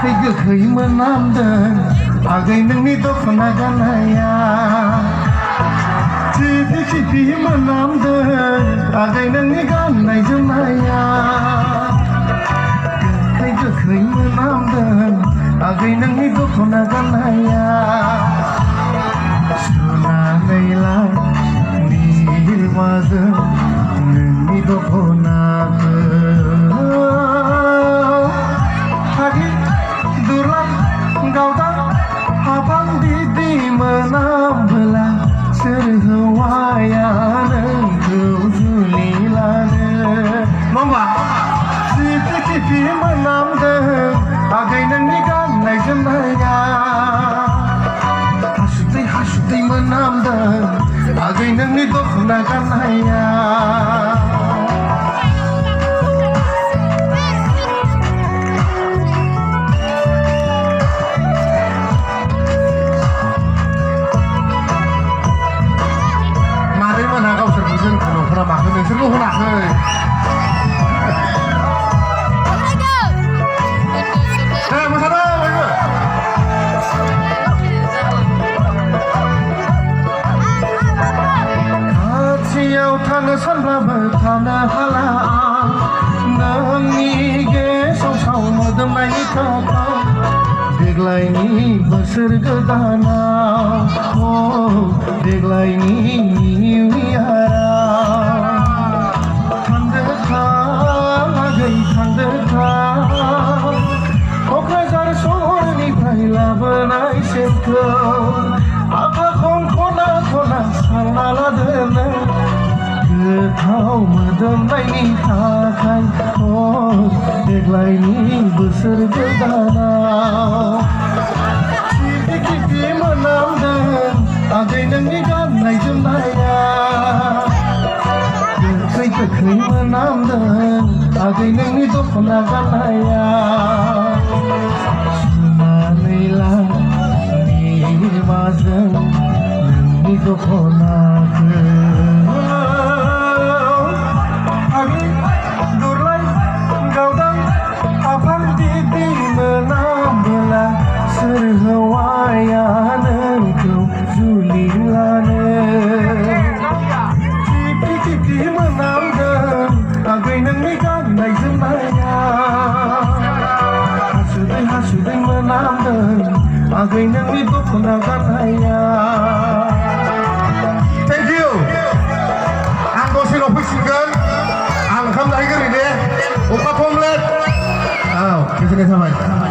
गोखै मोनामदों आगै नोंनि दख'ना गाननाया थिफि थिफि मोनामदों आगै नोंनि गाननाय जोमनाया गोखै गोखै मोनामदों आगै नोंनि दख'ना गाननाया सुनानै ला निलमाजों नोंनि दख'नाखौ गावदां हाबां बिदि मोनामबोला सोर हौवाया नोंखौ जुलि लानो नङा होमबा थिफि थिफि मोनामदों आगै नोंनि गाननाय जोमनाया हासुदै हासुदै मोनामदों आगै नोंनि दख'ना गाननाया माखौ नोंसोरखौ होनाखै मोसादों बयबो खाथियाव थानो सानब्लाबो थानो हाला नोंनि गेसाव साव मोदोमनायनि थाखाय देग्लायनि बोसोर गोदानाव देग्लायनि निउ इयाराव क'क्राझार सहरनिफ्राय लाबोनाय सेनखौ आखाखौ खना खना सारना लादोनो गोथाव मोदोमनायनि थाखाय देग्लायनि बोसोर गोदानाव थिफि थिफि मोनामदों आगै नोंनि गाननाय जोमनाया गोखै गोखै मोनामदों आगै नोंनि दख'ना गाननाया सुनानै ला निलमाजों नोंनि दख'नाखौ आगै दुरलाय गावदां आफां बिदि मोनामबोला सोर हौवाया नोंखौ जुलि लानो थिफि थिफि मोनामदों आगै नोंनि गाननाय जोमनाया हासुदै हासुदै मोनामदों आगै नोंनि दख'ना गाननाया थेंक इउ आं दसे उनाव फैसिगोन आं ओंखाम जाहैगोन दे अखा थमलेट औ गोजोननाय थाबाय